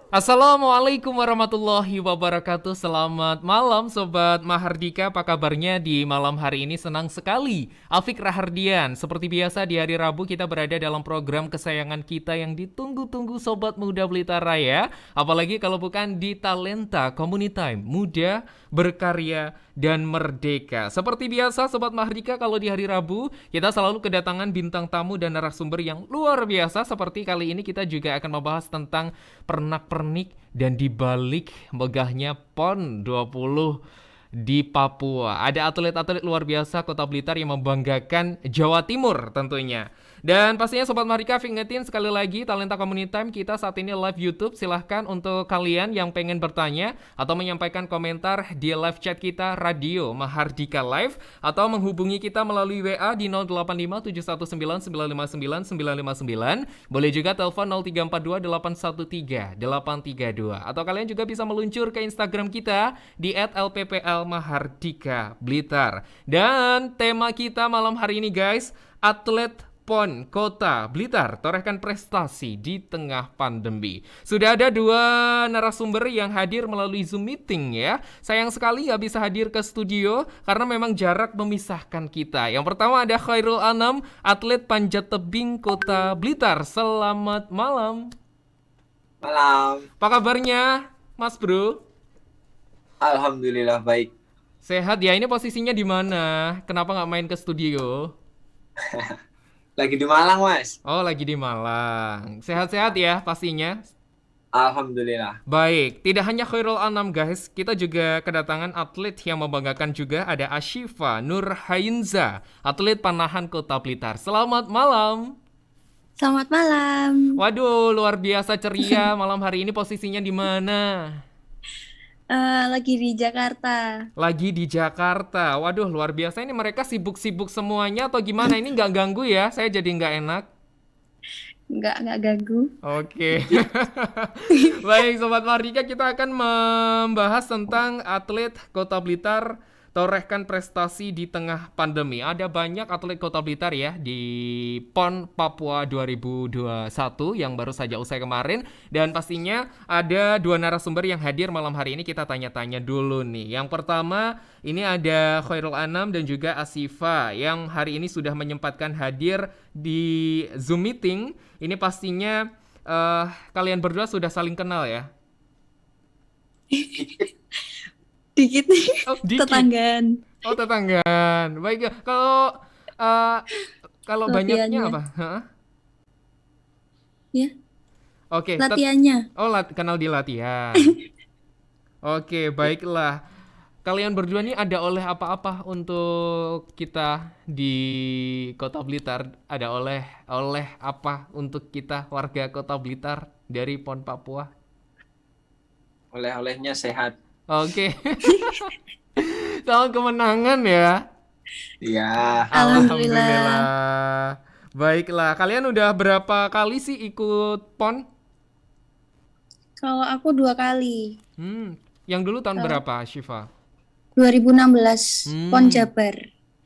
Assalamualaikum warahmatullahi wabarakatuh. Selamat malam Sobat Mahardika. Apa kabarnya di malam hari ini? Senang sekali Afik Rahardian. Seperti biasa di hari Rabu kita berada dalam program kesayangan kita yang ditunggu-tunggu Sobat Muda Blitar Raya. Apalagi kalau bukan di Talenta Community Time Muda, Berkarya, dan Merdeka. Seperti biasa Sobat Mahardika, kalau di hari Rabu kita selalu kedatangan bintang tamu dan narasumber yang luar biasa. Seperti kali ini kita juga akan membahas tentang pernak-pernik dan dibalik megahnya PON 20 di Papua. Ada atlet-atlet luar biasa Kota Blitar yang membanggakan Jawa Timur tentunya. Dan pastinya Sobat Marika, ingetin sekali lagi Talenta Community Time kita saat ini live YouTube. Silahkan untuk kalian yang pengen bertanya atau menyampaikan komentar di live chat kita Radio Mahardika Live, atau menghubungi kita melalui WA di 085719959999. Boleh juga telepon 0342813832. Atau kalian juga bisa meluncur ke Instagram kita di @lpplmahardika Blitar. Dan tema kita malam hari ini guys, atlet PON Kota Blitar torehkan prestasi di tengah pandemi. Sudah ada dua narasumber yang hadir melalui Zoom meeting ya. Sayang sekali nggak bisa hadir ke studio karena memang jarak memisahkan kita. Yang pertama ada Khairul Anam, atlet panjat tebing Kota Blitar. Selamat malam. Malam. Apa kabarnya, Mas Bro? Alhamdulillah baik. Sehat ya. Ini posisinya di mana? Kenapa nggak main ke studio? Lagi di Malang, Mas. Oh, lagi di Malang. Sehat-sehat ya pastinya. Alhamdulillah. Baik, tidak hanya Khairul Anam guys, kita juga kedatangan atlet yang membanggakan juga. Ada Ashifa Nurhainza, atlet panahan Kota Blitar. Selamat malam. Selamat malam. Waduh, luar biasa ceria malam hari ini. Posisinya di mana? Lagi di Jakarta. Lagi di Jakarta. Waduh, luar biasa. Ini mereka sibuk-sibuk semuanya atau gimana? Ini nggak ganggu ya? Saya jadi nggak enak. Nggak ganggu. Oke. Baik, Sobat Mardika, kita akan membahas tentang atlet Kota Blitar torehkan prestasi di tengah pandemi. Ada banyak atlet Kota Blitar ya di PON Papua 2021 yang baru saja usai kemarin. Dan pastinya ada dua narasumber yang hadir malam hari ini. Kita tanya-tanya dulu nih. Yang pertama ini ada Khairul Anam dan juga Asifa yang hari ini sudah menyempatkan hadir di Zoom meeting. Ini pastinya kalian berdua sudah saling kenal ya? Dikit nih. Oh, dikit. Tetanggaan. Oh, tetanggaan. Baik ya. Kalau banyaknya Latihannya. apa? Hah? Ya, Oke, latihannya. kenal di latihan. Oke, baiklah. Kalian berdua nih ada oleh apa-apa untuk kita di Kota Blitar? Ada oleh apa untuk kita warga Kota Blitar dari PON Papua? Oleh-olehnya sehat. Oke. Soal kemenangan ya. Iya. Alhamdulillah. Baiklah, kalian udah berapa kali sih ikut PON? Kalau aku 2 kali. Yang dulu tahun Kalau berapa, Syifa? 2016 PON Jabar.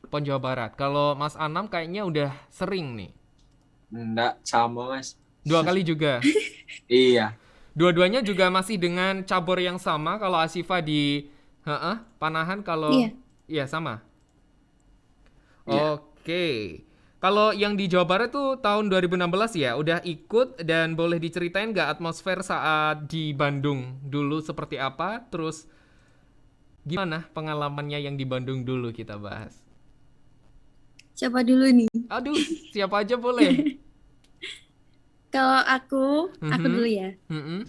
PON Jawa Barat. Kalau Mas Anam kayaknya udah sering nih. Enggak sama, Mas. 2 kali juga. Iya. Dua-duanya juga masih dengan cabur yang sama. Kalau Asifa di panahan, kalau Iya. iya sama. Iya. Oke. Kalau yang di Jawa Barat tuh tahun 2016 ya, udah ikut, dan boleh diceritain nggak atmosfer saat di Bandung dulu seperti apa? Terus gimana pengalamannya yang di Bandung dulu kita bahas. Siapa dulu nih? Aduh, siapa aja boleh. Kalau aku dulu ya.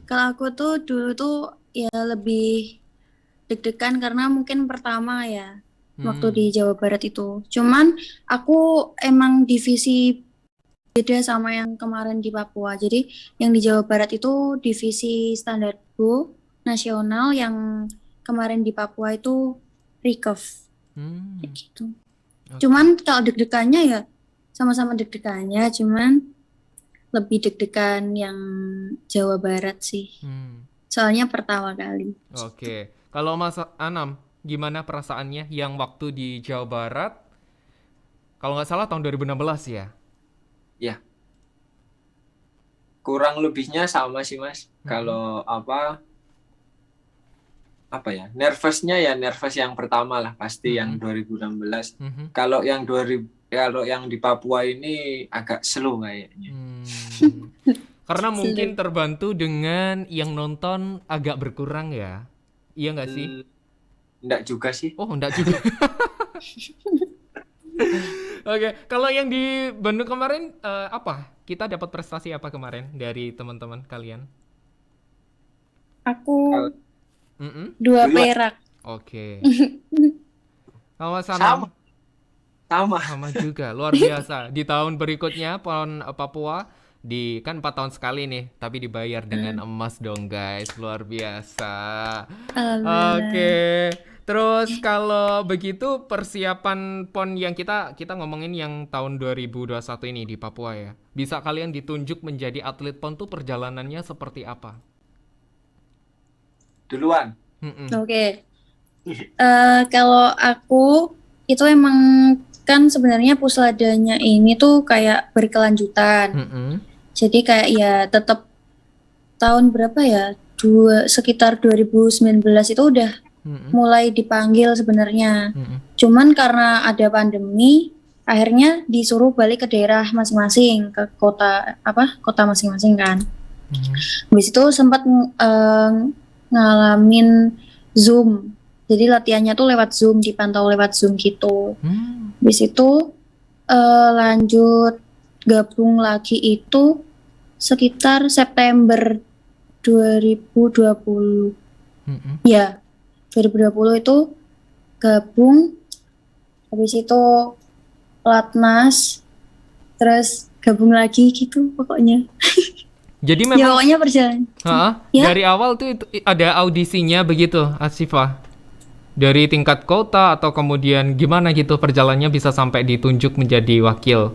Kalau aku tuh dulu tuh ya lebih deg-degan karena mungkin pertama ya. Waktu di Jawa Barat itu. Cuman aku emang divisi beda sama yang kemarin di Papua. Jadi yang di Jawa Barat itu divisi standar Go nasional, yang kemarin di Papua itu recurve. Kayak gitu. Cuman kalau deg-degannya ya sama-sama deg-degannya, cuman lebih deg-degan yang Jawa Barat sih. Soalnya pertama kali. Oke. Kalau Mas Anam, gimana perasaannya yang waktu di Jawa Barat? Kalau nggak salah tahun 2016 ya? Iya. kurang lebihnya sama sih Mas. Kalau apa ya, nervousnya ya nervous yang pertama lah pasti yang 2016. Kalau yang di Papua ini agak slow kayaknya. Karena mungkin terbantu dengan yang nonton agak berkurang ya. Iya nggak sih? Enggak juga sih. Oh, enggak juga. Oke, kalau yang di Bandung kemarin apa? Kita dapat prestasi apa kemarin dari teman-teman kalian? Aku Mm-mm. 2 perak. Oke. Sama. Sama juga, luar biasa. Di tahun berikutnya PON Papua kan 4 tahun sekali nih, tapi dibayar dengan emas dong guys, luar biasa. Oke. Terus kalau begitu persiapan PON yang kita ngomongin yang tahun 2021 ini di Papua ya. Bisa kalian ditunjuk menjadi atlet PON tuh perjalanannya seperti apa? Duluan. Oke. Kalau aku itu emang kan sebenarnya pusladanya ini tuh kayak berkelanjutan. Jadi kayak ya tetap tahun berapa ya? Sekitar 2019 itu udah mulai dipanggil sebenarnya. Cuman karena ada pandemi, akhirnya disuruh balik ke daerah masing-masing, ke kota masing-masing kan. Habis itu sempat ngalamin Zoom. Jadi latihannya tuh lewat Zoom, dipantau lewat Zoom gitu. Habis itu lanjut gabung lagi itu sekitar September 2020. Ya, 2020 itu gabung, habis itu Latnas, terus gabung lagi gitu pokoknya. Jadi memang ya pokoknya perjalanan. Ya? Dari awal tuh itu ada audisinya begitu, Asifah? Dari tingkat kota atau kemudian gimana gitu perjalanannya bisa sampai ditunjuk menjadi wakil?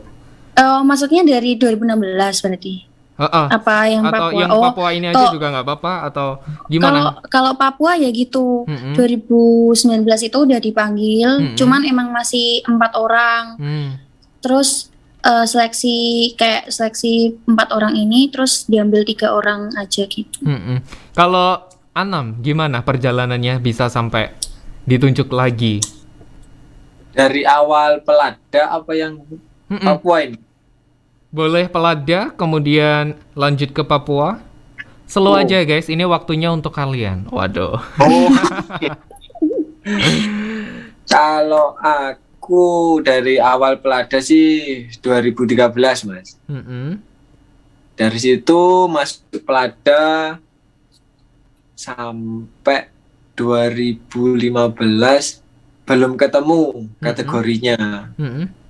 Maksudnya dari 2016 berarti? Apa yang atau Papua? Yang Papua ini aja juga nggak apa-apa atau gimana? Kalau Papua ya gitu. 2019 itu udah dipanggil, cuman emang masih 4 orang. Terus seleksi 4 orang ini terus diambil 3 orang aja gitu. Kalau Anam gimana perjalanannya bisa sampai ditunjuk lagi? Dari awal Pelada apa yang Papua ini? Boleh Pelada, kemudian lanjut ke Papua. Slow aja guys, ini waktunya untuk kalian. Waduh. Kalau aku dari awal Pelada sih 2013 Mas. Dari situ masuk Pelada sampai 2015 belum ketemu kategorinya.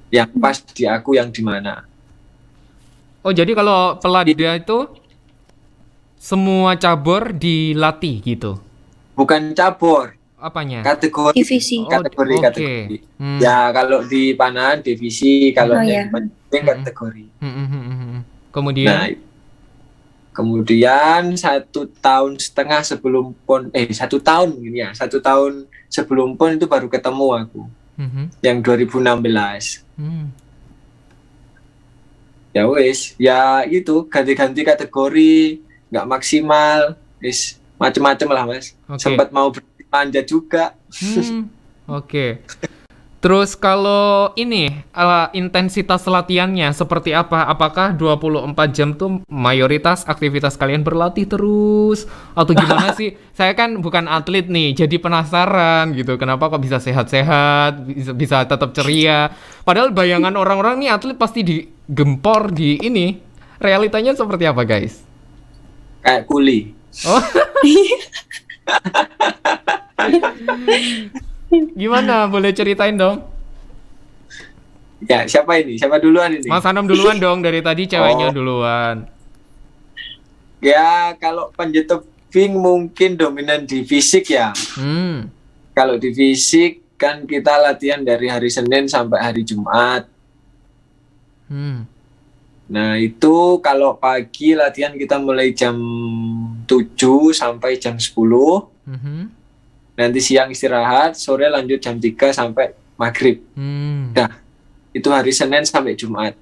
Yang pas di aku yang di mana. Oh, jadi kalau Pelada itu semua cabur dilatih gitu? Bukan cabur. Apanya? Kategori. Divisi. Kategori. Ya, kalau di Panahan divisi, kalau yang penting kategori. Kemudian? Nah, kemudian 1 tahun setengah sebelum PON, 1 tahun gini ya, 1 tahun sebelum PON itu baru ketemu aku. Yang 2016. Ya wis, ya itu ganti-ganti kategori, nggak maksimal, wis macem-macem lah Mas. Sempat mau berpanjat juga. Oke. Terus kalau ini intensitas latihannya seperti apa? Apakah 24 jam tuh mayoritas aktivitas kalian berlatih terus atau gimana sih? Saya kan bukan atlet nih, jadi penasaran gitu. Kenapa kok bisa sehat-sehat, bisa tetap ceria? Padahal bayangan orang-orang nih atlet pasti digempor di ini. Realitanya seperti apa, guys? Kayak kuli. Oh. Gimana? Boleh ceritain dong? Ya, siapa ini? Siapa duluan ini? Mas Anam duluan dong, dari tadi ceweknya duluan. Ya, kalau panjat tebing mungkin dominan di fisik ya. Kalau di fisik kan kita latihan dari hari Senin sampai hari Jumat. Nah, itu kalau pagi latihan kita mulai jam 7 sampai jam 10. Nanti siang istirahat, sore lanjut jam 3 sampai maghrib. Nah, itu hari Senin sampai Jumat.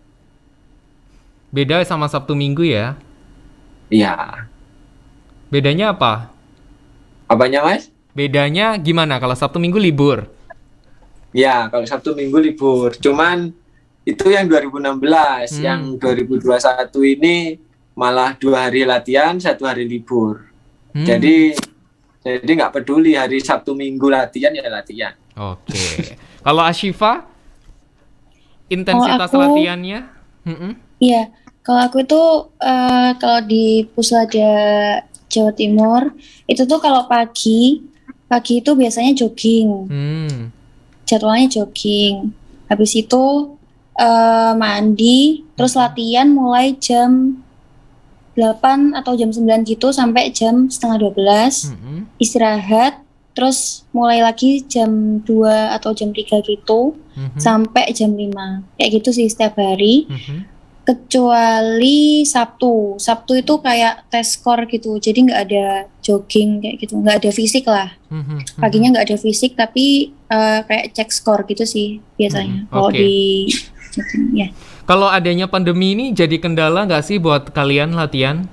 Beda sama Sabtu Minggu ya? Iya. Bedanya apa? Apanya, Mas? Bedanya gimana kalau Sabtu Minggu libur? Ya, kalau Sabtu Minggu libur. Cuman itu yang 2016, yang 2021 ini malah 2 hari latihan, 1 hari libur. Jadi nggak peduli hari Sabtu Minggu latihan ya latihan. Oke. Kalau Ashifa, intensitas Kalau aku, latihannya? iya, kalau aku itu kalau di Puslada Jawa Timur itu tuh kalau pagi itu biasanya jogging, jadwalnya jogging. Habis itu mandi, terus latihan mulai jam 8 atau jam 9 gitu sampai jam setengah 12, istirahat, terus mulai lagi jam 2 atau jam 3 gitu, sampai jam 5. Kayak gitu sih setiap hari. Kecuali Sabtu. Sabtu itu kayak tes skor gitu, jadi nggak ada jogging kayak gitu, nggak ada fisik lah. Paginya nggak ada fisik, tapi kayak cek skor gitu sih biasanya. Kalau di ya. Kalau adanya pandemi ini jadi kendala nggak sih buat kalian latihan?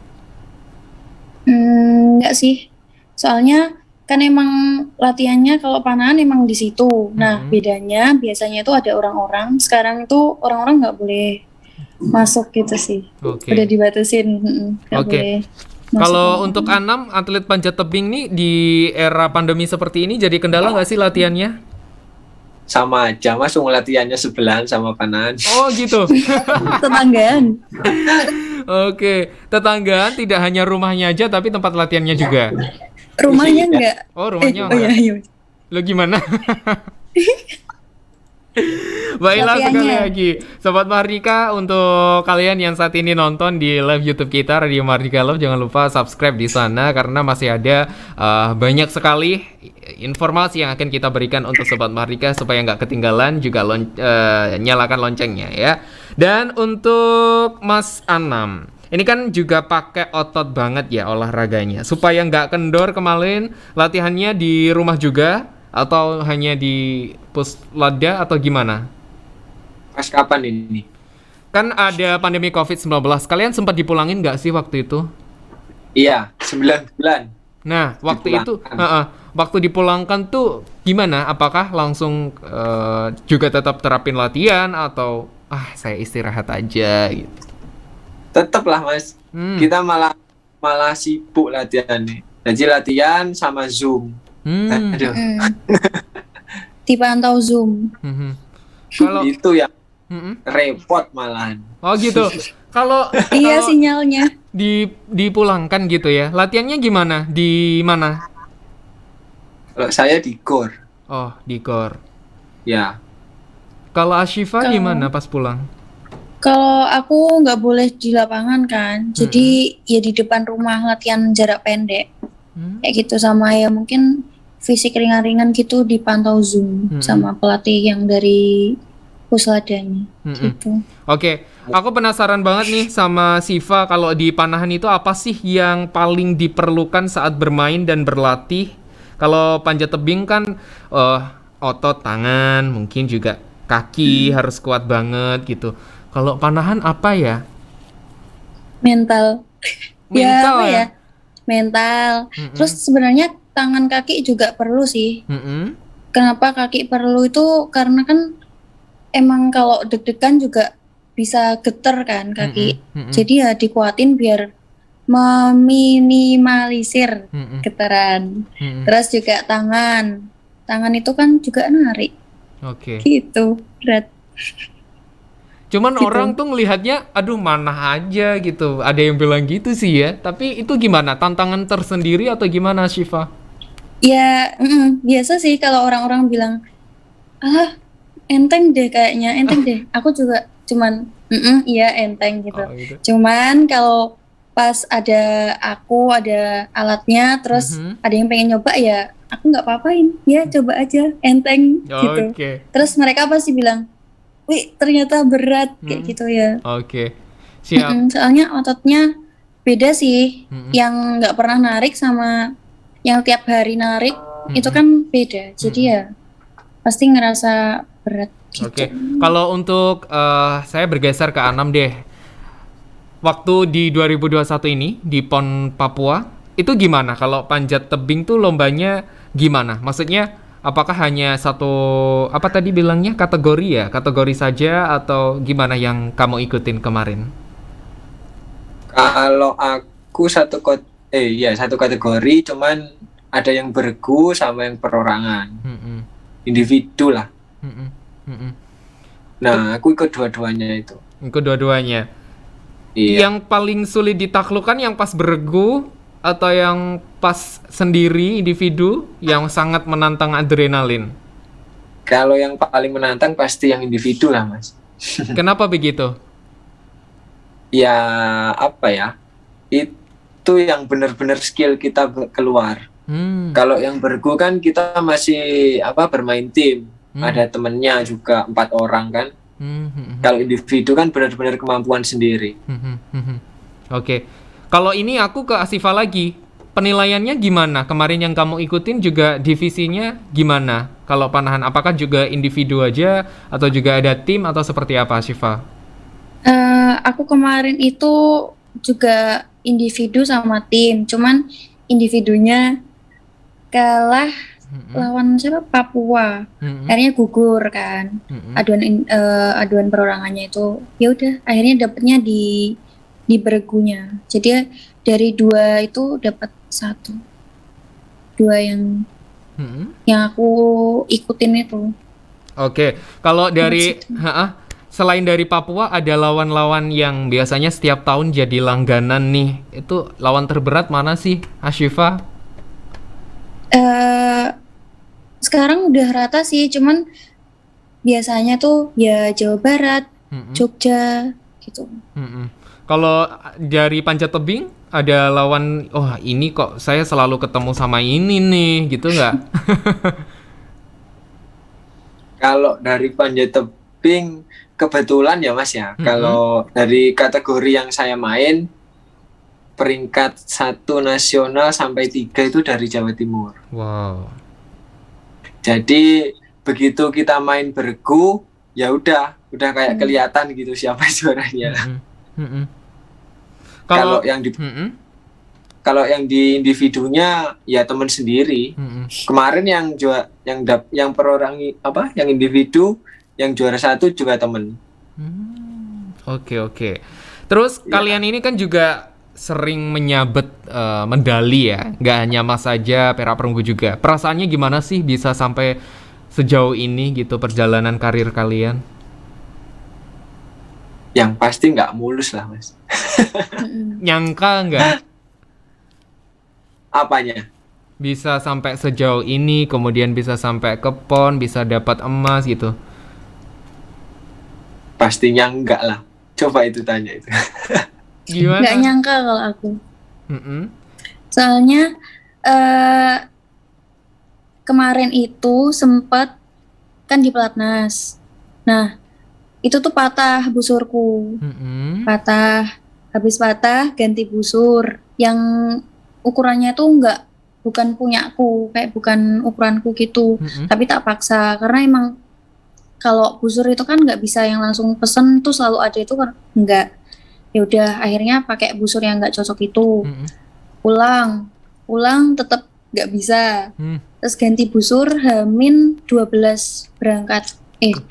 Nggak sih. Soalnya kan emang latihannya kalau panahan emang di situ. Nah, bedanya biasanya itu ada orang-orang. Sekarang itu orang-orang nggak boleh masuk gitu sih. Udah dibatasin. Nggak boleh. Kalau untuk Anam, atlet panjat tebing nih di era pandemi seperti ini jadi kendala nggak sih latihannya? Sama aja, Mas, latihannya sebelahan sama panahan. Oh gitu. Tetanggaan. Oke, tetanggaan tidak hanya rumahnya aja tapi tempat latihannya juga. Rumahnya enggak. Oh, rumahnya enggak. Iya. Lo gimana? Baiklah, sekali lagi Sobat Mahardika, untuk kalian yang saat ini nonton di live YouTube kita Radio Mahardika Love, jangan lupa subscribe di sana karena masih ada banyak sekali informasi yang akan kita berikan untuk Sobat Mahardika supaya nggak ketinggalan. Juga nyalakan loncengnya ya. Dan untuk Mas Anam, ini kan juga pakai otot banget ya olahraganya. Supaya nggak kendor kemarin, latihannya di rumah juga atau hanya di Puslada atau gimana? Pas kapan ini? Kan ada pandemi COVID-19. Kalian sempat dipulangin nggak sih waktu itu? Iya, 9 bulan. Nah, waktu itu waktu dipulangkan tuh gimana? Apakah langsung juga tetap terapin latihan atau saya istirahat aja gitu? Tetap lah, Mas. Kita malah sibuk latihan nih. Jadi latihan sama Zoom. Aduh. Dipantau Zoom. Kalau itu yang repot malahan. Oh gitu. Kalau iya sinyalnya dipulangkan gitu ya. Latihannya gimana? Di mana? Kalau saya di GOR. Oh, di GOR. Ya. Kalau Ashifa gimana pas pulang? Kalau aku nggak boleh di lapangan kan, jadi ya di depan rumah latihan jarak pendek. Kayak gitu, sama ya mungkin fisik ringan-ringan gitu dipantau Zoom sama pelatih yang dari pusladanya gitu. Oke, aku penasaran banget nih sama Siva, kalau di panahan itu apa sih yang paling diperlukan saat bermain dan berlatih? Kalau panjat tebing kan otot tangan, mungkin juga kaki harus kuat banget gitu. Kalau panahan apa ya? Mental. Ya? Mental. Terus sebenarnya tangan kaki juga perlu sih. Kenapa kaki perlu itu? Karena kan emang kalau deg-degan juga bisa geter kan kaki. Jadi ya dikuatin biar meminimalisir getaran. Terus juga tangan. Tangan itu kan juga narik. Oke. Gitu, berat. Cuman gitu. Orang tuh ngelihatnya, aduh mana aja gitu. Ada yang bilang gitu sih ya. Tapi itu gimana? Tantangan tersendiri atau gimana, Syifa? Ya, biasa sih kalau orang-orang bilang, enteng deh kayaknya, enteng deh. Aku juga cuman, iya enteng gitu. Gitu. Cuman kalau pas ada alatnya, terus ada yang pengen nyoba ya, aku nggak apa-apain. Ya coba aja, enteng gitu. Terus mereka pasti bilang, wih ternyata berat kayak gitu ya. Oke. Siap. Soalnya ototnya beda sih. Yang nggak pernah narik sama yang tiap hari narik itu kan beda. Jadi ya pasti ngerasa berat gitu. Oke. Kalau untuk saya bergeser ke Anam deh. waktu di 2021 ini di PON Papua itu gimana? Kalau panjat tebing tuh lombanya gimana? Maksudnya apakah hanya satu apa tadi bilangnya kategori ya? Kategori saja atau gimana yang kamu ikutin kemarin? Kalau aku satu kategori, cuman ada yang bergu sama yang perorangan. Individu lah. Nah, aku ikut dua-duanya itu. Ikut dua-duanya. Iya. Yang paling sulit ditaklukkan yang pas beregu atau yang pas sendiri individu yang sangat menantang adrenalin? Kalau yang paling menantang pasti yang individu lah, Mas. Kenapa begitu? Ya, apa ya? Itu yang benar-benar skill kita keluar. Kalau yang bergu kan kita masih bermain tim. Ada temennya juga 4 orang kan. Kalau individu kan benar-benar kemampuan sendiri. Oke. Kalau ini aku ke Asifa lagi. Penilaiannya gimana? Kemarin yang kamu ikutin juga divisinya gimana? Kalau panahan apakah juga individu aja atau juga ada tim atau seperti apa, Asifa? Aku kemarin itu juga individu sama tim. Cuman individunya kalah lawan siapa? Papua. Akhirnya gugur kan. Aduan perorangannya itu. Ya udah, akhirnya dapatnya di bergunya. Jadi dari 2 itu dapat 1. 2 yang aku ikutin itu. Oke. Kalau dari selain dari Papua ada lawan-lawan yang biasanya setiap tahun jadi langganan nih. Itu lawan terberat mana sih, Ashifa? Sekarang udah rata sih, cuman biasanya tuh ya Jawa Barat, Jogja gitu. Kalau dari panjat tebing ada lawan, ini kok saya selalu ketemu sama ini nih, gitu nggak? Kalau dari panjat tebing kebetulan ya Mas ya, kalau dari kategori yang saya main peringkat 1 nasional sampai 3 itu dari Jawa Timur. Wow. Jadi begitu kita main bergu, ya udah kayak kelihatan gitu siapa juaranya. Kalau yang di individunya ya teman sendiri. Kemarin yang perorangi yang individu yang juara 1 juga temen. Oke. Terus kalian ini kan juga sering menyabet medali ya, nggak hanya emas saja, perak perunggu juga. Perasaannya gimana sih bisa sampai sejauh ini gitu perjalanan karir kalian? Yang pasti nggak mulus lah Mas. Nyangka nggak? Apanya? Bisa sampai sejauh ini, kemudian bisa sampai ke PON, bisa dapat emas gitu. Pastinya enggak lah. Coba itu tanya itu. Gimana? Nggak nyangka kalau aku. Soalnya kemarin itu sempat kan di pelatnas. Nah, itu tuh patah busurku. Patah. Habis patah ganti busur. Yang ukurannya tuh bukan punyaku, kayak bukan ukuranku gitu. Tapi tak paksa karena emang kalau busur itu kan nggak bisa yang langsung pesen tuh selalu ada itu kan enggak. Ya udah akhirnya pakai busur yang nggak cocok itu. Pulang tetap nggak bisa. Terus ganti busur H-12 berangkat 12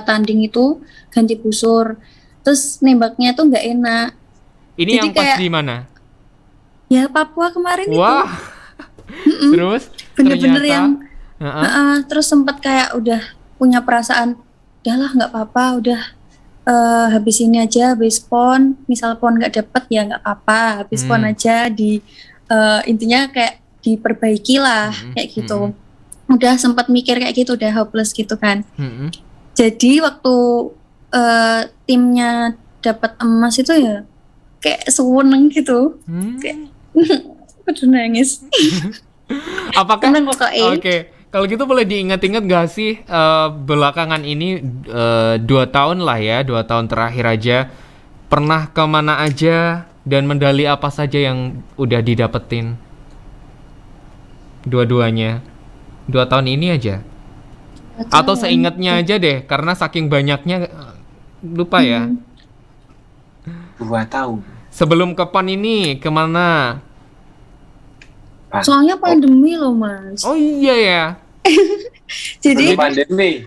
tanding itu ganti busur. Terus nembaknya tuh nggak enak. Ini jadi yang pas di mana? Ya Papua kemarin itu. Wah. Terus bener-bener yang terus sempat kayak udah punya perasaan udahlah nggak apa-apa, udah habis ini aja, habis PON, misal PON nggak dapet ya nggak apa-apa, habis PON aja intinya kayak diperbaiki lah kayak gitu. Udah sempat mikir kayak gitu, udah hopeless gitu kan. Jadi waktu timnya dapat emas itu ya kayak seneng gitu. Kayak aduh nangis. Apakah Oke. Kalau gitu boleh diingat-ingat gak sih belakangan ini 2 tahun lah ya, 2 tahun terakhir aja pernah kemana aja dan medali apa saja yang udah didapetin? Dua-duanya 2 tahun ini aja? Atau seingatnya aja deh, karena saking banyaknya lupa ya? 2 tahun. Sebelum ke PON ini kemana? Soalnya pandemi loh Mas. Oh iya ya. Jadi Sebelum pandemi.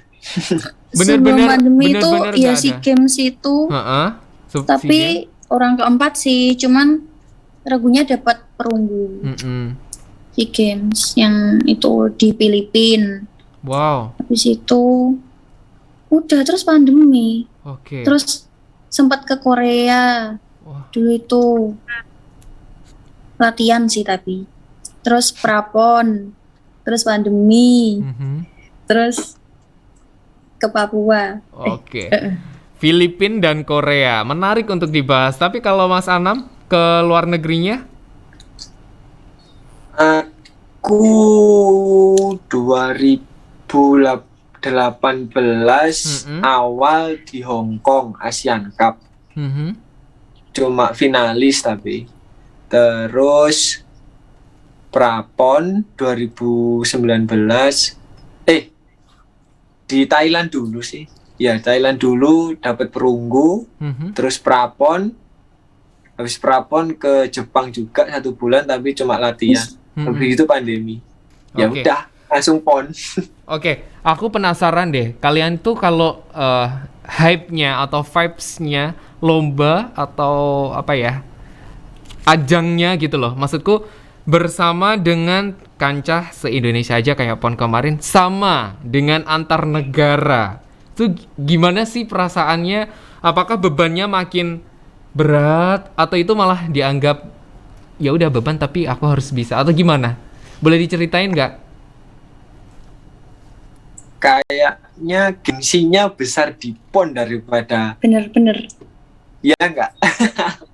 sebelum pandemi itu bener-bener ya nggak SEA ada. Games itu, Heeh. SEA Games. tapi orang keempat sih, cuman Ragunya dapat perunggu SEA Games yang itu di Filipina. Wow. Habis itu udah terus pandemi. Oke. Terus sempat ke Korea. Wah. Dulu itu latihan sih tapi. Terus prapon. Terus pandemi. Terus ke Papua. Oke. Filipina dan Korea menarik untuk dibahas. Tapi kalau Mas Anam ke luar negerinya? Aku 2018 awal di Hong Kong Asian Cup. Cuma finalis tapi. Terus prapon 2019 di Thailand dulu sih. Ya, Thailand dulu dapat perunggu, terus prapon. Habis prapon ke Jepang juga 1 bulan tapi cuma latihan. Habis itu pandemi. Ya udah, langsung PON. Oke, aku penasaran deh. Kalian tuh kalau hype-nya atau vibes-nya lomba atau apa ya? Ajangnya gitu loh. Maksudku bersama dengan kancah se-Indonesia aja kayak PON kemarin sama dengan antar negara. Itu gimana sih perasaannya? Apakah bebannya makin berat atau itu malah dianggap ya udah beban tapi aku harus bisa atau gimana? Boleh diceritain nggak? Kayaknya gengsinya besar di PON daripada Bener. ya enggak?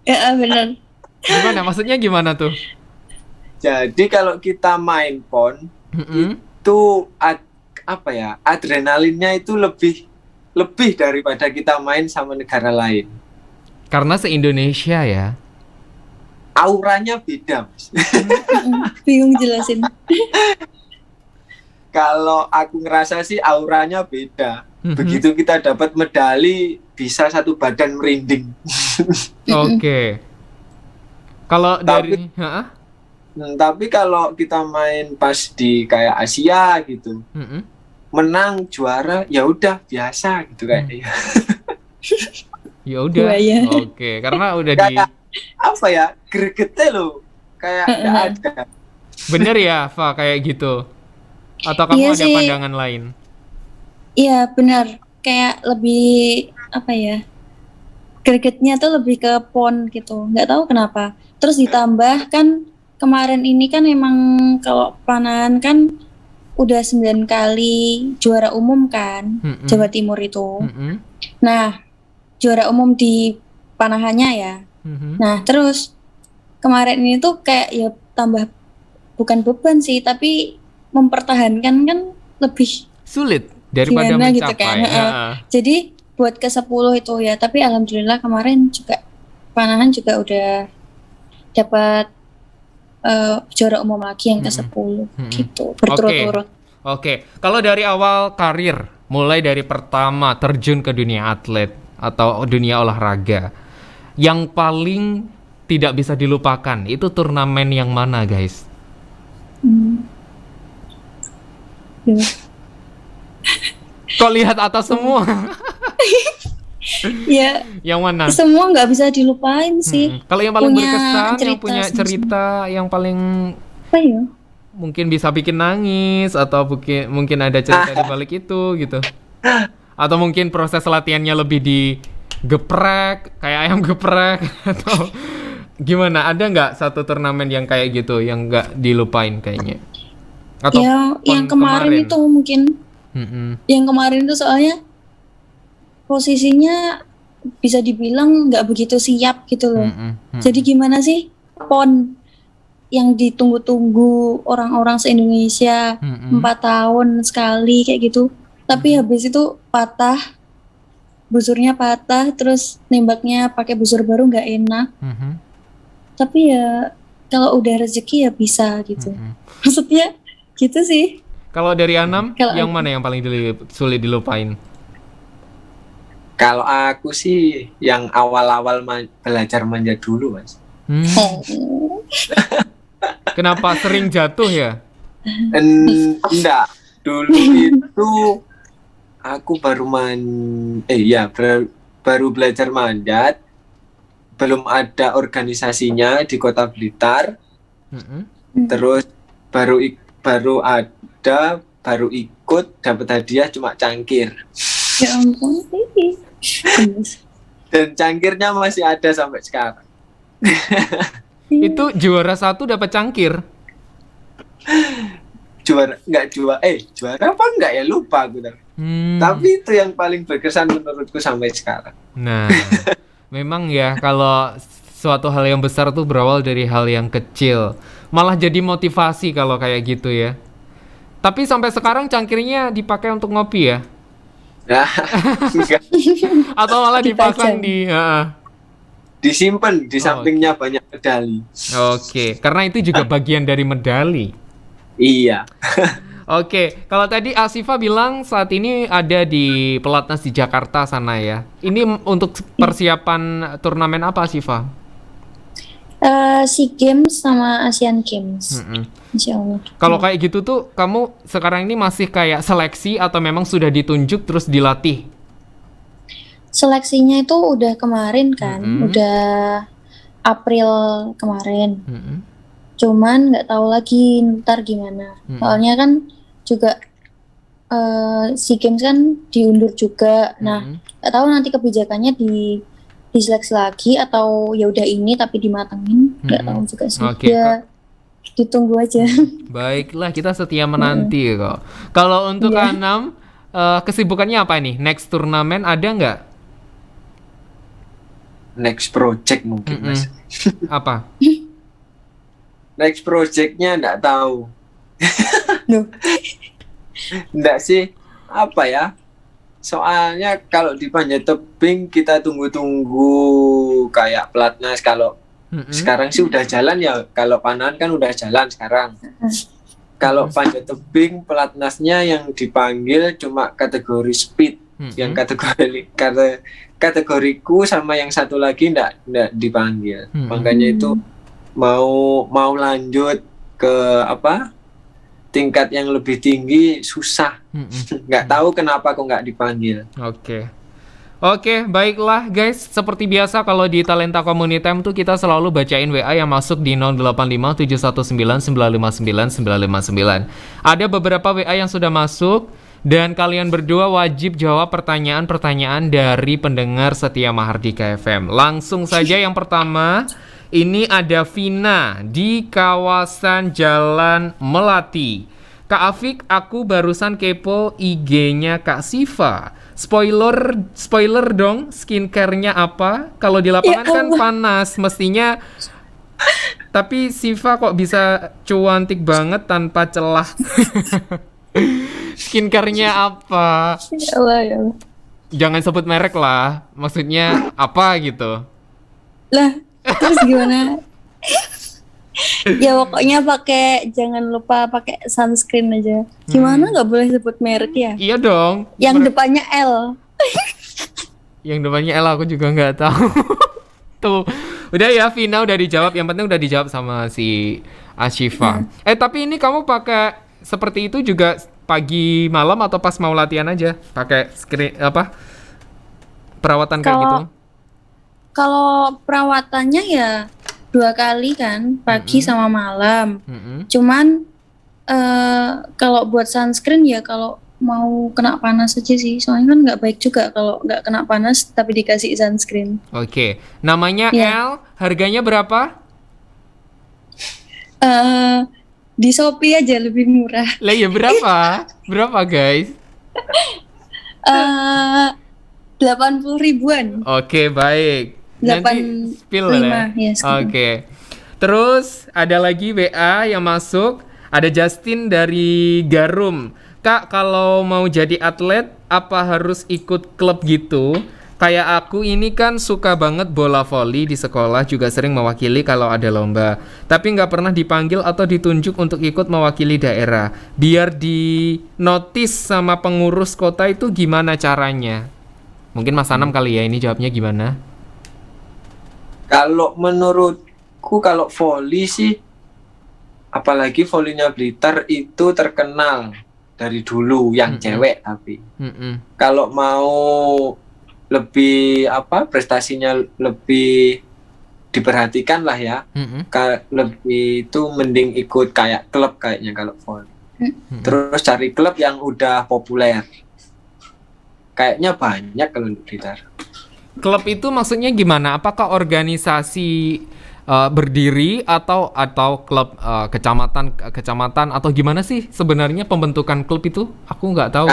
Ya bener. Gimana? Maksudnya gimana tuh? Jadi kalau kita main PON itu adrenalinnya itu lebih daripada kita main sama negara lain. Karena se-Indonesia ya. Auranya beda, Mas. Bingung jelasin. Kalau aku ngerasa sih auranya beda. Begitu kita dapat medali bisa satu badan merinding. Oke. Kalau dari tapi kalau kita main pas di kayak Asia gitu, menang juara ya udah biasa gitu kayaknya. Ya udah. Oke, karena udah kayak apa ya, gregetnya loh kayak nggak ada. Bener ya, Fa, kayak gitu. Atau kamu ada pandangan lain? Iya benar, kayak lebih apa ya, gregetnya tuh lebih ke PON gitu, nggak tahu kenapa. Terus ditambah kan kemarin ini kan emang kalau panahan kan udah 9 kali juara umum kan, Jawa Timur itu. Nah, juara umum di panahannya ya. Nah, terus kemarin ini tuh kayak ya tambah bukan beban sih, tapi mempertahankan kan lebih sulit daripada mencapai. Gitu kan. Jadi buat ke-10 itu ya, tapi alhamdulillah kemarin juga panahan juga udah dapat juara umum lagi yang ke-10 gitu, berturut-turut. Oke. Kalau dari awal karir, mulai dari pertama terjun ke dunia atlet atau dunia olahraga, yang paling tidak bisa dilupakan itu turnamen yang mana, guys? Kok lihat atas semua? Ya. Yang mana? Semua nggak bisa dilupain sih. Kalau yang paling berkesan, yang punya cerita yang paling apa ya? Mungkin bisa bikin nangis atau mungkin ada cerita di balik itu gitu. Atau mungkin proses latihannya lebih digeprek, kayak ayam geprek atau gimana? Ada nggak satu turnamen yang kayak gitu yang nggak dilupain kayaknya? Atau ya, yang kemarin itu mungkin. Yang kemarin itu soalnya posisinya bisa dibilang nggak begitu siap gitu loh. Jadi gimana sih PON yang ditunggu-tunggu orang-orang se-Indonesia 4 tahun sekali kayak gitu. Tapi habis itu patah, busurnya patah, terus nembaknya pakai busur baru nggak enak. Tapi ya kalau udah rezeki ya bisa gitu. Maksudnya gitu sih. Kalau dari Anam, yang mana yang paling sulit dilupain? Kalau aku sih yang awal-awal belajar manjat dulu, Mas. Kenapa sering jatuh ya? Enggak, dulu itu aku baru belajar manjat, belum ada organisasinya di Kota Blitar. Terus baru ikut, dapat hadiah cuma cangkir. Ya ampun. Dan cangkirnya masih ada sampai sekarang. Itu juara 1 dapat cangkir. Juara apa enggak ya, lupa aku. Tapi itu yang paling berkesan menurutku sampai sekarang. Nah, memang ya kalau suatu hal yang besar tuh berawal dari hal yang kecil. Malah jadi motivasi kalau kayak gitu ya. Tapi sampai sekarang cangkirnya dipakai untuk ngopi ya? Nah, enggak. Atau malah dipasang disimpan di sampingnya banyak medali. Oke, karena itu juga bagian dari medali. Iya. Oke, kalau tadi Asifa bilang saat ini ada di Pelatnas di Jakarta sana ya. Ini untuk persiapan turnamen apa, Asifa? SEA Games sama Asian Games. Insya Allah. Kalau kayak gitu tuh, kamu sekarang ini masih kayak seleksi atau memang sudah ditunjuk terus dilatih? Seleksinya itu udah kemarin kan, udah April kemarin. Cuman nggak tahu lagi ntar gimana. Soalnya kan juga SEA Games kan diundur juga. Nah, nggak tahu nanti kebijakannya diseleksi lagi atau ya udah ini tapi dimatengin. Nggak tahu juga sih. Ya ditunggu aja. Baiklah, kita setia menanti kok. Kalau untuk Anam, kesibukannya apa nih? Next turnamen ada nggak? Next project mungkin, Mas. Apa? Next projectnya enggak tahu. Enggak sih, apa ya? Soalnya kalau di panjat tebing kita tunggu-tunggu kayak pelatnas. Kalau sekarang sih udah jalan ya. Kalau panahan kan udah jalan sekarang. Kalau panjat tebing pelatnasnya yang dipanggil cuma kategori speed. Yang kategoriku sama yang satu lagi enggak dipanggil. Makanya itu mau lanjut ke tingkat yang lebih tinggi susah. Nggak tahu kenapa kok nggak dipanggil. Oke, baiklah guys. Seperti biasa kalau di Talenta Community Time tuh kita selalu bacain WA yang masuk di 085719959959. Ada beberapa WA yang sudah masuk dan kalian berdua wajib jawab pertanyaan-pertanyaan dari pendengar setia Mahardika FM. Langsung saja yang pertama. Ini ada Vina di kawasan Jalan Melati. Kak Afik, aku barusan kepo IG-nya Kak Siva. Spoiler dong, skincare-nya apa? Kalau di lapangan kan panas, mestinya. Tapi Siva kok bisa cuantik banget tanpa celah. Skincare-nya apa? Ya Allah. Jangan sebut merek lah. Maksudnya apa gitu? Lah. Terus gimana? Ya pokoknya jangan lupa pakai sunscreen aja. Gimana nggak boleh sebut merek ya? Iya dong. Yang depannya L. Yang depannya L aku juga nggak tahu. Tuh, udah ya Vina udah dijawab. Yang penting udah dijawab sama si Ashifa. Tapi ini kamu pakai seperti itu juga pagi malam atau pas mau latihan aja? Pakai perawatan kayak gitu? Kalau perawatannya ya 2 kali kan, pagi sama malam. Cuman kalau buat sunscreen ya kalau mau kena panas aja sih. Soalnya kan nggak baik juga kalau nggak kena panas tapi dikasih sunscreen. Oke, namanya L, harganya berapa? Di Shopee aja lebih murah. Lah ya berapa? Berapa guys? 80 ribuan. Oke, baik. Nanti spill ya. Oke. Terus ada lagi WA yang masuk. Ada Justin dari Garum. Kak, kalau mau jadi atlet apa harus ikut klub gitu? Kayak aku ini kan suka banget bola voli di sekolah, juga sering mewakili kalau ada lomba. Tapi nggak pernah dipanggil atau ditunjuk untuk ikut mewakili daerah. Biar di notice sama pengurus kota itu gimana caranya? Mungkin Mas Anam kali ya, ini jawabnya gimana? Kalau menurutku kalau voli sih, apalagi volinya Blitar itu terkenal dari dulu yang cewek tapi. Kalau mau lebih prestasinya lebih diperhatikan lah ya. Lebih itu mending ikut kayak klub kayaknya kalau voli. Terus cari klub yang udah populer. Kayaknya banyak kalau di Blitar. Klub itu maksudnya gimana? Apakah organisasi berdiri atau klub kecamatan atau gimana sih sebenarnya pembentukan klub itu? Aku nggak tahu.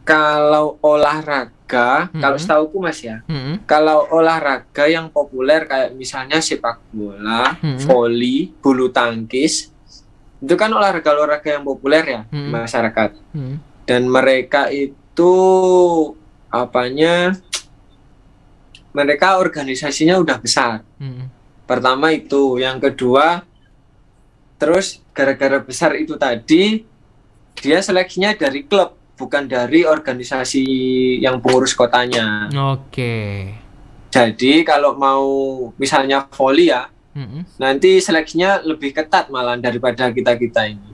Kalau olahraga, kalau setauku Mas ya, kalau olahraga yang populer kayak misalnya sepak bola, voli, bulu tangkis, itu kan olahraga yang populer ya di masyarakat. Dan mereka itu mereka organisasinya udah besar. Pertama itu, yang kedua, terus gara-gara besar itu tadi, dia seleksinya dari klub, bukan dari organisasi yang pengurus kotanya. Oke. Jadi kalau mau misalnya voli ya, nanti seleksinya lebih ketat malah daripada kita-kita ini.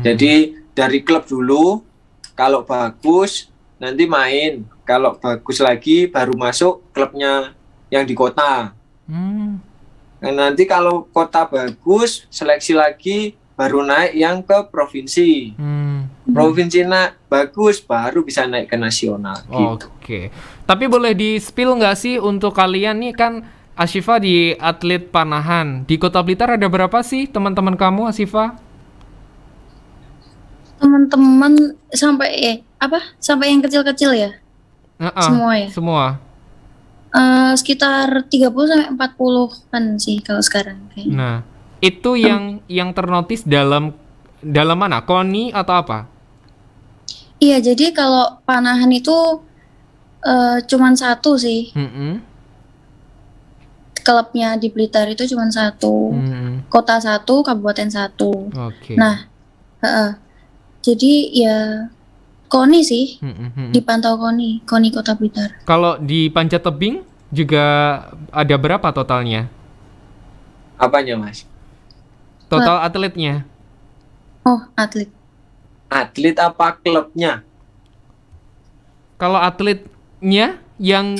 Jadi dari klub dulu, kalau bagus nanti main, kalau bagus lagi baru masuk klubnya yang di kota. Nah, nanti kalau kota bagus, seleksi lagi baru naik yang ke provinsi. Provinsi bagus baru bisa naik ke nasional. Gitu. Oke. Tapi boleh di-spill nggak sih untuk kalian nih, kan Ashifa di atlet panahan. Di Kota Blitar ada berapa sih teman-teman kamu, Ashifa? Teman-teman sampai sampai yang kecil-kecil ya? Semua ya? Semua. Sekitar 30-40-an sih kalau sekarang kayaknya. Nah, itu yang ternotis dalam mana? KONI atau apa? Iya, jadi kalau panahan itu cuman satu sih. Klubnya di Blitar itu cuman satu. Kota satu, kabupaten satu. Oke. Nah, jadi ya KONI sih, dipantau KONI Kota Blitar. Kalau di panjat tebing juga ada berapa totalnya? Apanya Mas? Total atletnya? Oh, atlet. Atlet apa klubnya? Kalau atletnya yang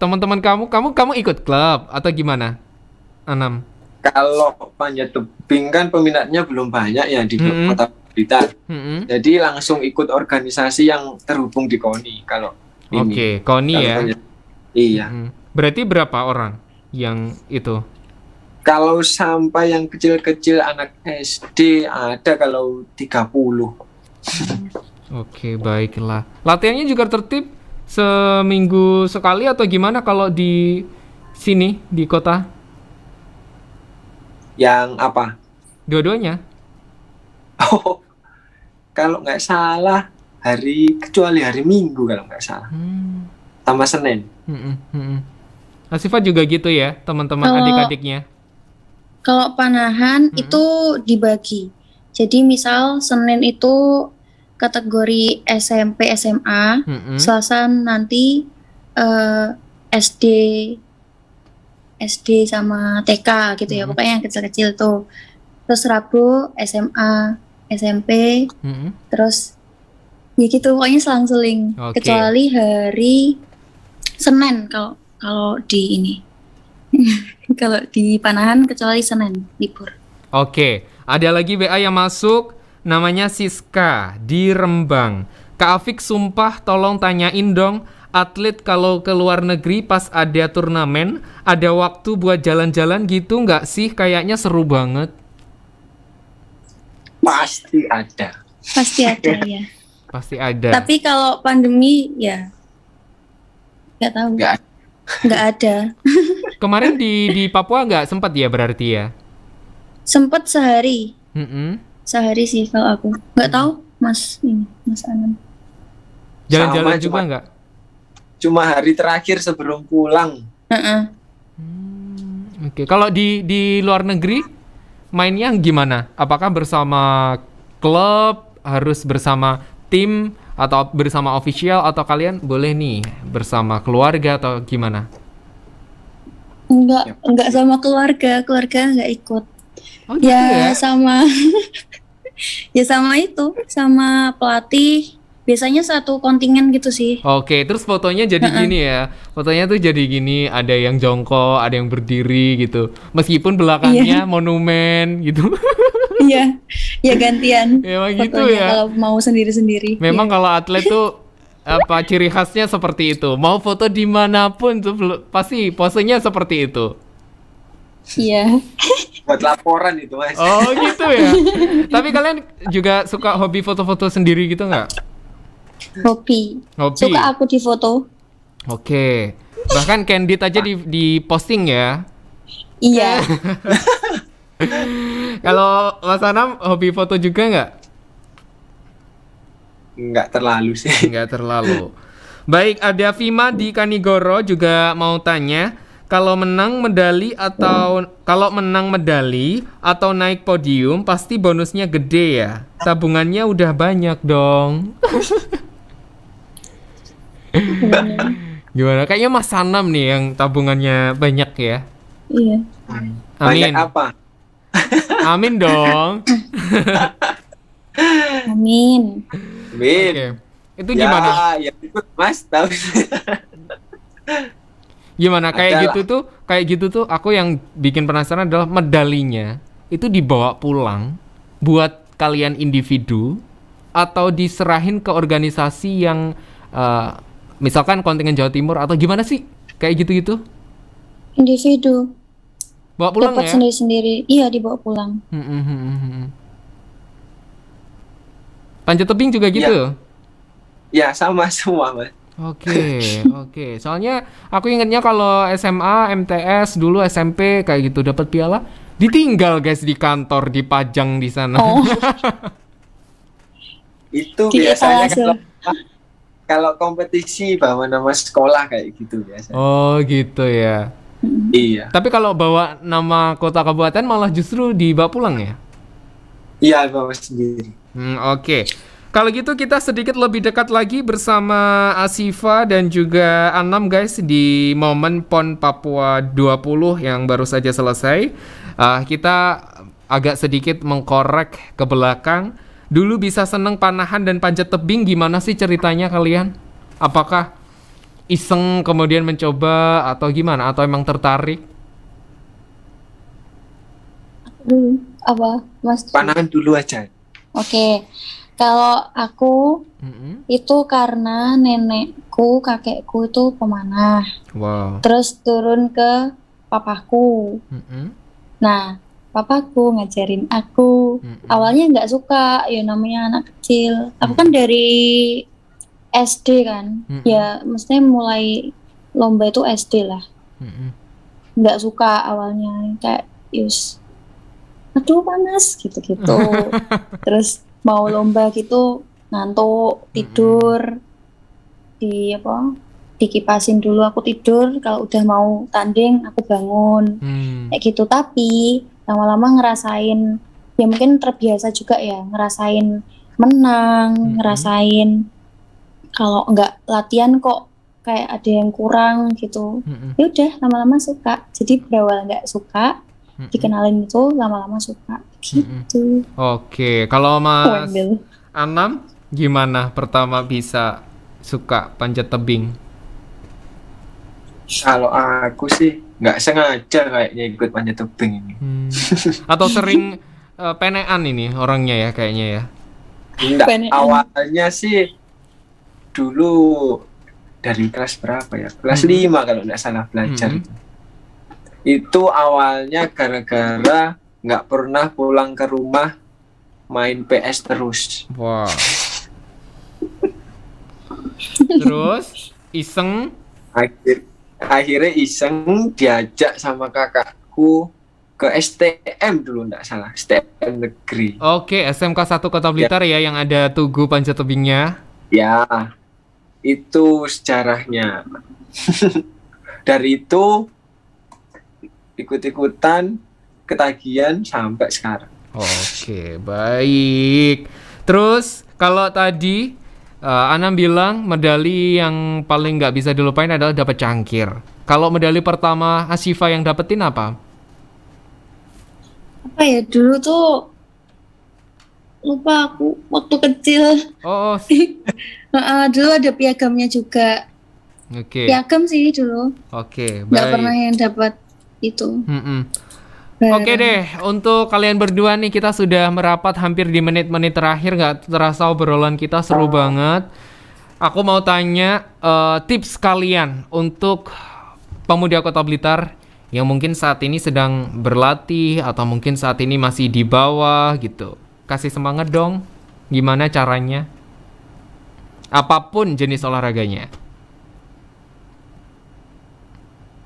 teman-teman kamu ikut klub atau gimana, Anam? Kalau panjat tebing kan peminatnya belum banyak ya di Kota Blitar. Jadi langsung ikut organisasi yang terhubung di KONI kalau ini. Oke, KONI ya. Iya. Berarti berapa orang yang itu? Kalau sampai yang kecil-kecil anak SD ada kalau 30. Oke, baiklah. Latihannya juga tertib seminggu sekali atau gimana kalau di sini di kota? Yang apa? Dua-duanya. Oh, kalau nggak salah kecuali hari Minggu kalau nggak salah. Sama Senin. Asifah juga gitu ya, teman-teman adik-adiknya? Kalau panahan itu dibagi. Jadi misal Senin itu kategori SMP, SMA, Selasa nanti SD sama TK gitu ya, pokoknya yang kecil-kecil tuh. Terus Rabu SMA, SMP, terus ya gitu, pokoknya selang-seling. Kecuali hari Senin kalau di ini. Kalau di panahan kecuali Senin libur. Oke, ada lagi WA yang masuk, namanya Siska di Rembang. Kak Afik sumpah tolong tanyain dong, atlet kalau ke luar negeri pas ada turnamen, ada waktu buat jalan-jalan gitu nggak sih? Kayaknya seru banget. Pasti ada. Pasti ada ya. Pasti ada. Tapi kalau pandemi ya nggak tahu. Nggak ada. Kemarin di Papua nggak sempat ya berarti ya? Sempat sehari. Sehari sih kalau aku. Nggak tahu Mas Anam. Jalan-jalan juga nggak? Cuma hari terakhir sebelum pulang. Oke. Kalau di luar negeri mainnya gimana? Apakah bersama klub, harus bersama tim, Atau bersama official atau kalian boleh nih bersama keluarga atau gimana? Enggak sama keluarga nggak ikut. Oh gitu ya? Sama ya sama itu, sama pelatih. Biasanya satu kontingen gitu sih. Oke, terus fotonya jadi gini ya. Fotonya tuh jadi gini, ada yang jongkok, ada yang berdiri gitu. Meskipun belakangnya monumen gitu. Iya, ya gantian. Memang gitu fotonya ya. kalau mau sendiri-sendiri. Memang Iya. kalau atlet tuh apa ciri khasnya seperti itu. Mau foto dimanapun tuh pasti posenya seperti itu. Iya. Buat laporan itu, Mas. Oh gitu ya. Tapi kalian juga suka hobi foto-foto sendiri gitu nggak? Hobi. Hobi. Suka aku di foto. Oke. Bahkan candid aja di posting ya. Iya. Kalau Mas Anam hobi foto juga nggak? Nggak terlalu sih. Nggak terlalu. Baik, ada Vima di Kanigoro juga mau tanya, kalau menang medali atau naik podium pasti bonusnya gede ya. Tabungannya udah banyak dong. Gimana? Kayaknya Mas Anam nih yang tabungannya banyak ya. Iya. Banyak Amin. apa? Amin dong. Amin. Amin. Oke. Itu gimana? Ya ikut, Mas, tahu. Gimana kayak Adalah. gitu tuh aku yang bikin penasaran adalah medalinya itu dibawa pulang buat kalian individu atau diserahin ke organisasi yang misalkan kontingen Jawa Timur atau gimana sih? Kayak gitu-gitu. Individu. Bawa pulang Dapat ya? sendiri-sendiri. Iya, dibawa pulang. Panjat tebing juga gitu? Ya, sama semua, Mas. Oke. Soalnya aku ingatnya kalau SMA, MTS, dulu SMP kayak gitu dapat piala, ditinggal guys di kantor, dipajang di sana. Oh, Itu di biasanya etalase. kalau kompetisi bawa nama sekolah kayak gitu biasanya. Oh gitu ya. Iya. Tapi kalau bawa nama kota kabupaten malah justru dibawa pulang ya? Iya, bawa sendiri. Oke. Kalau gitu kita sedikit lebih dekat lagi bersama Asifa dan juga Anam guys di momen PON Papua 20 yang baru saja selesai. Kita agak sedikit mengkorek ke belakang. Dulu bisa seneng panahan dan panjat tebing, gimana sih ceritanya kalian? Apakah iseng kemudian mencoba atau gimana? Atau emang tertarik? Dulu apa, Mas? Panahan dulu aja. Oke. Kalau aku itu karena nenekku, kakekku itu pemanah. Wow. Terus turun ke papaku. Mm-mm. Nah, papaku ngajarin aku. Awalnya nggak suka, ya namanya anak kecil. Aku kan dari SD kan. Ya, maksudnya mulai lomba itu SD lah. Nggak suka awalnya. Kayak, aduh panas gitu-gitu. Terus mau lomba gitu ngantuk, tidur. Dikipasin dulu, aku tidur. Kalau udah mau tanding aku bangun. Kayak gitu. Tapi lama-lama ngerasain, ya mungkin terbiasa juga ya, ngerasain menang, ngerasain kalau nggak latihan kok kayak ada yang kurang gitu. Ya udah lama-lama suka. Jadi berawal nggak suka, dikenalin itu lama-lama suka gitu. Oke, kalau Mas Wendel. Anam gimana pertama bisa suka panjat tebing? Kalau aku sih nggak sengaja kayaknya ikut panjat tebing ini. Atau sering penean ini orangnya ya kayaknya ya? Enggak, Penean. awalnya sih dulu dari kelas berapa ya? Kelas 5 kalau nggak salah belajar. Itu awalnya gara-gara nggak pernah pulang ke rumah, main PS terus. Wow. Terus iseng. Akhirnya iseng diajak sama kakakku ke STM dulu nggak salah, STM negeri. Oke, SMK 1 Kota Blitar ya yang ada tugu panjat tebingnya. Ya, itu sejarahnya. Dari itu ikut-ikutan ketagihan sampai sekarang. Oke, baik. Terus kalau tadi Anam bilang medali yang paling nggak bisa dilupain adalah dapat cangkir. Kalau medali pertama Asyifa yang dapetin apa? Apa ya, dulu tuh lupa aku waktu kecil. Oh, Dulu ada piagamnya juga. oke. Piagam sih dulu. Oke, Nggak pernah baik. yang dapat itu. Oke deh, untuk kalian berdua nih kita sudah merapat hampir di menit-menit terakhir, nggak terasa obrolan kita seru banget. Aku mau tanya tips kalian untuk pemuda Kota Blitar yang mungkin saat ini sedang berlatih atau mungkin saat ini masih di bawah gitu. Kasih semangat dong, gimana caranya? Apapun jenis olahraganya.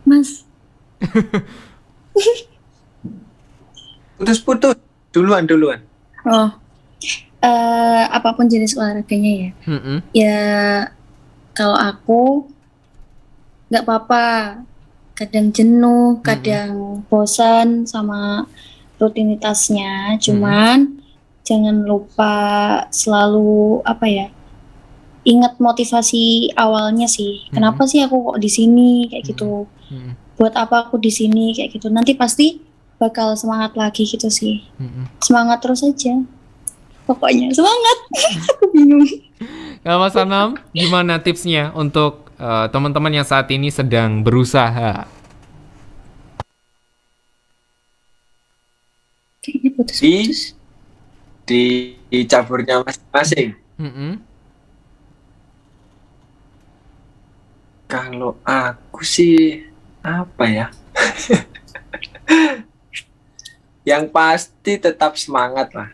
Mas, Putus-putus. Duluan. oh, apapun jenis olahraganya ya. Mm-mm. Ya, kalau aku nggak apa-apa. Kadang jenuh, kadang bosan sama rutinitasnya. Cuman jangan lupa selalu ingat motivasi awalnya sih. Kenapa sih aku kok di sini kayak gitu? Buat apa aku di sini kayak gitu? Nanti pasti bakal semangat lagi gitu sih. Semangat terus aja. Pokoknya semangat. Aku bingung. Kalau Mas Anam, gimana tipsnya untuk teman-teman yang saat ini sedang berusaha? Kayaknya putus-putus. Di caburnya masing-masing. Kalau aku sih apa ya? Yang pasti tetap semangat lah.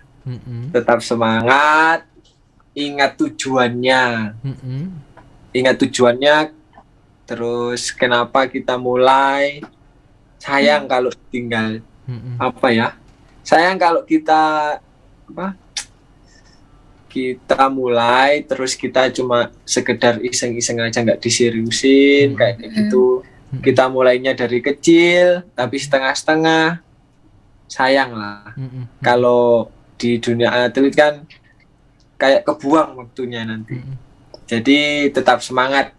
Tetap semangat, ingat tujuannya. Ingat tujuannya, terus kenapa kita mulai. Sayang kalau tinggal sayang kalau kita kita mulai terus kita cuma sekedar iseng-iseng aja, nggak diseriusin kayak gitu. Kita mulainya dari kecil tapi setengah-setengah, sayang lah. Kalau di dunia atlet kan kayak kebuang waktunya nanti. Jadi tetap semangat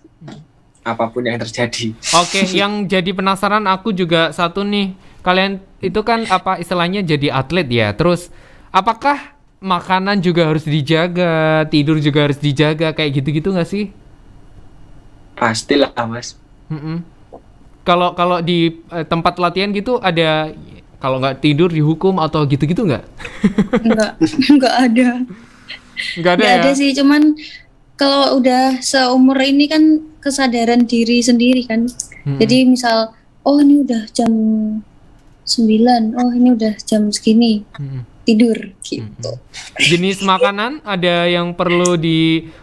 apapun yang terjadi. Oke, yang jadi penasaran aku juga satu nih. Kalian itu kan apa istilahnya jadi atlet ya. Terus apakah makanan juga harus dijaga, tidur juga harus dijaga kayak gitu-gitu nggak sih? Pastilah Mas. Kalau di tempat latihan gitu ada kalau nggak tidur dihukum atau gitu-gitu nggak? Nggak ada. Nggak ada Nggak ya? ada sih, cuman kalau udah seumur ini kan kesadaran diri sendiri kan. Jadi misal, oh ini udah jam 9, oh ini udah jam segini, tidur gitu. Jenis makanan ada yang perlu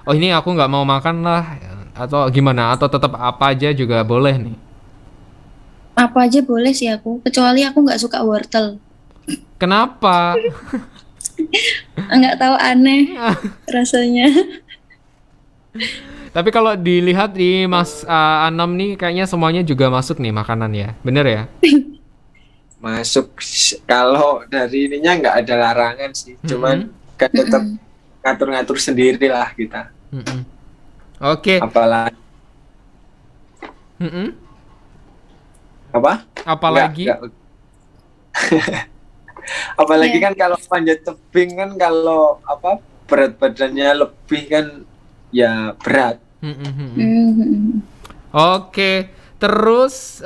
oh ini aku nggak mau makan lah atau gimana? Atau tetap apa aja juga boleh nih? Apa aja boleh sih aku, kecuali aku nggak suka wortel. Kenapa? Nggak tahu, aneh rasanya. Tapi kalau dilihat di Mas Anam nih kayaknya semuanya juga masuk nih makanan ya, bener ya? Masuk, kalau dari ininya nggak ada larangan sih, cuman kan tetap ngatur-ngatur sendiri lah kita. Oke. Apalagi Apalagi? Nggak. Apalagi kan kalau panjat tebing kan kalau berat badannya lebih kan ya berat. Oke, terus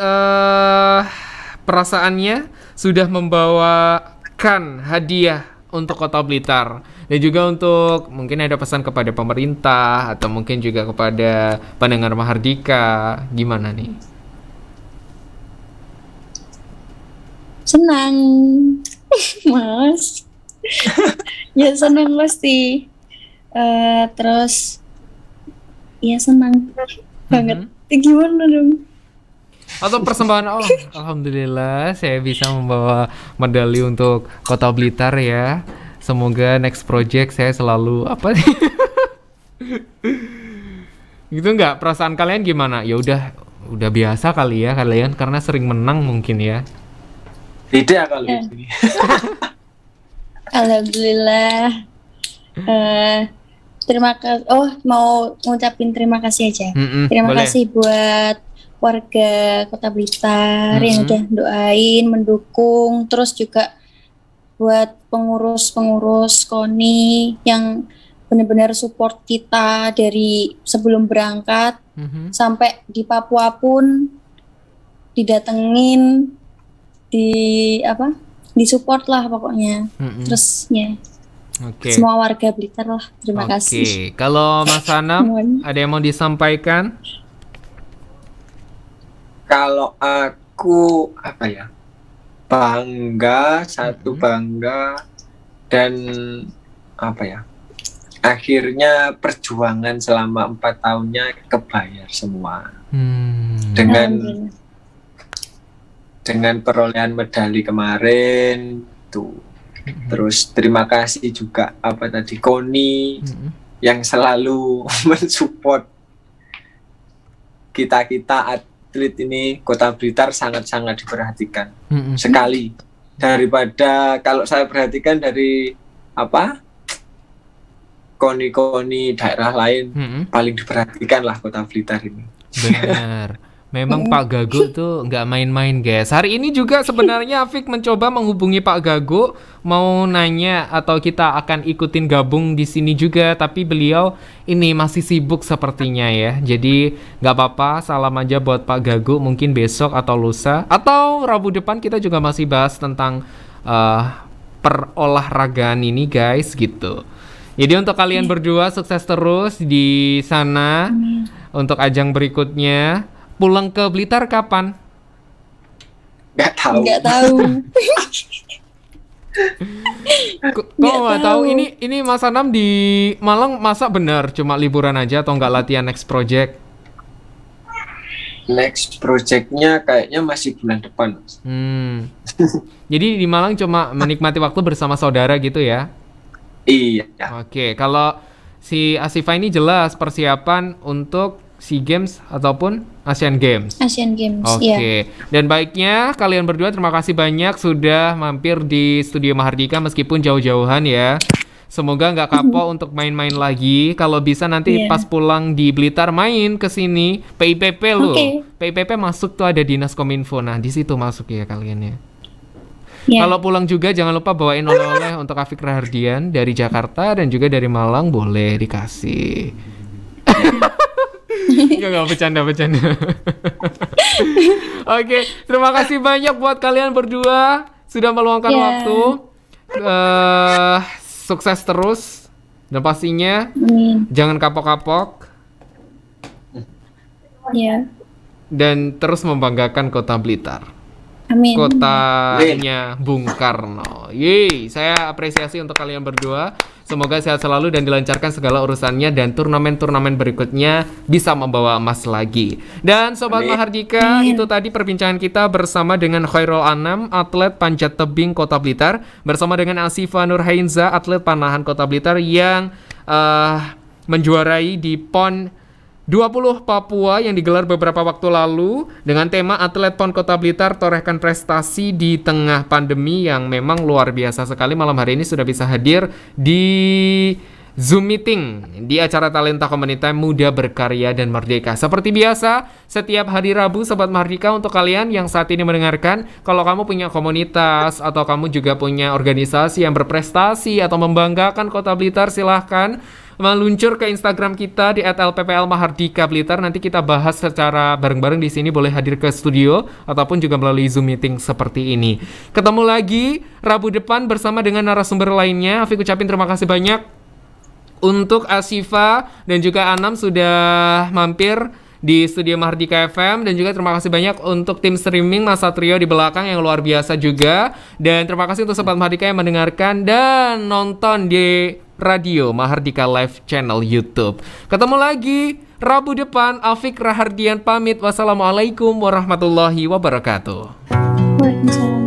perasaannya sudah membawakan hadiah untuk Kota Blitar dan juga untuk mungkin ada pesan kepada pemerintah atau mungkin juga kepada pendengar Mahardika, gimana nih? Senang, Mas. Ya senang pasti. Terus ya senang banget. Gimana dong? Atau persembahan, alhamdulillah saya bisa membawa medali untuk Kota Blitar ya. Semoga next project saya selalu gitu nggak? Perasaan kalian gimana? Ya udah biasa kali ya kalian karena sering menang mungkin ya. Beda kalau di sini. Alhamdulillah. terima kasih. Oh, mau ngucapin terima kasih aja. Terima boleh. kasih buat warga Kota Blitar yang udah doain, mendukung, terus juga buat pengurus-pengurus KONI yang benar-benar support kita dari sebelum berangkat sampai di Papua pun didatengin, disupport lah pokoknya. Terus ya. Semua warga Blitar lah, terima kasih. Kalau Mas Anam ada yang mau disampaikan? Kalau aku bangga dan akhirnya perjuangan selama 4 tahunnya kebayar semua dengan perolehan medali kemarin tuh. Terus terima kasih juga KONI yang selalu mensupport kita atlet ini. Kota Blitar sangat-sangat diperhatikan sekali, daripada kalau saya perhatikan dari KONI daerah lain paling diperhatikan lah Kota Blitar ini. Benar. Memang Pak Gago tuh nggak main-main guys. Hari ini juga sebenarnya Afik mencoba menghubungi Pak Gago, mau nanya atau kita akan ikutin gabung di sini juga, tapi beliau ini masih sibuk sepertinya ya. Jadi nggak apa-apa, salam aja buat Pak Gago, mungkin besok atau lusa atau Rabu depan kita juga masih bahas tentang perolahragaan ini guys gitu. Jadi untuk kalian berdua sukses terus di sana. Untuk ajang berikutnya. Pulang ke Blitar kapan? Nggak tahu. Kok nggak tahu? Ini Mas Anam di Malang masa benar cuma liburan aja atau nggak latihan next project? Next projectnya kayaknya masih bulan depan. Jadi di Malang cuma menikmati waktu bersama saudara gitu ya? Iya. Oke, kalau si Asifa ini jelas persiapan untuk SEA Games ataupun Asian Games. Asian Games. Oke. Dan baiknya kalian berdua terima kasih banyak sudah mampir di Studio Mahardika meskipun jauh-jauhan ya. Semoga nggak kapok untuk main-main lagi. Kalau bisa nanti pas pulang di Blitar main ke sini. PIPP loh. PIPP masuk tuh ada Dinas Kominfo. Nah, di situ masuk ya kalian ya. Kalau pulang juga jangan lupa bawain oleh-oleh untuk Afik Rahardian dari Jakarta dan juga dari Malang boleh dikasih. Enggak bercanda. Oke, terima kasih banyak buat kalian berdua sudah meluangkan waktu. Sukses terus dan pastinya jangan kapok-kapok. Dan terus membanggakan Kota Blitar. Amin. Kotanya Bung Karno. Yeay, saya apresiasi untuk kalian berdua. Semoga sehat selalu dan dilancarkan segala urusannya dan turnamen-turnamen berikutnya bisa membawa emas lagi. Dan Sobat Mahardika, itu tadi perbincangan kita bersama dengan Khairul Anam, atlet panjat tebing Kota Blitar, bersama dengan Asifa Nurhainza, atlet panahan Kota Blitar yang menjuarai di PON 20 Papua yang digelar beberapa waktu lalu dengan tema Atlet PON Kota Blitar torehkan prestasi di tengah pandemi yang memang luar biasa sekali. Malam hari ini sudah bisa hadir di Zoom meeting di acara Talenta Komunitas Muda Berkarya dan Merdeka. Seperti biasa, setiap hari Rabu Sobat Mahardika, untuk kalian yang saat ini mendengarkan, kalau kamu punya komunitas atau kamu juga punya organisasi yang berprestasi atau membanggakan Kota Blitar, silahkan meluncur ke Instagram kita di @lpplmahardika Blitar. Nanti kita bahas secara bareng-bareng di sini, boleh hadir ke studio ataupun juga melalui Zoom meeting seperti ini. Ketemu lagi Rabu depan bersama dengan narasumber lainnya. Afik ucapin terima kasih banyak untuk Asifa dan juga Anam sudah mampir di Studio Mahardika FM, dan juga terima kasih banyak untuk tim streaming Mas Satrio di belakang yang luar biasa juga. Dan terima kasih untuk Sobat Mahardika yang mendengarkan dan nonton di Radio Mahardika Live Channel YouTube. Ketemu lagi Rabu depan. Afik Rahardian pamit. Wassalamualaikum warahmatullahi wabarakatuh. Waalaikumsalam.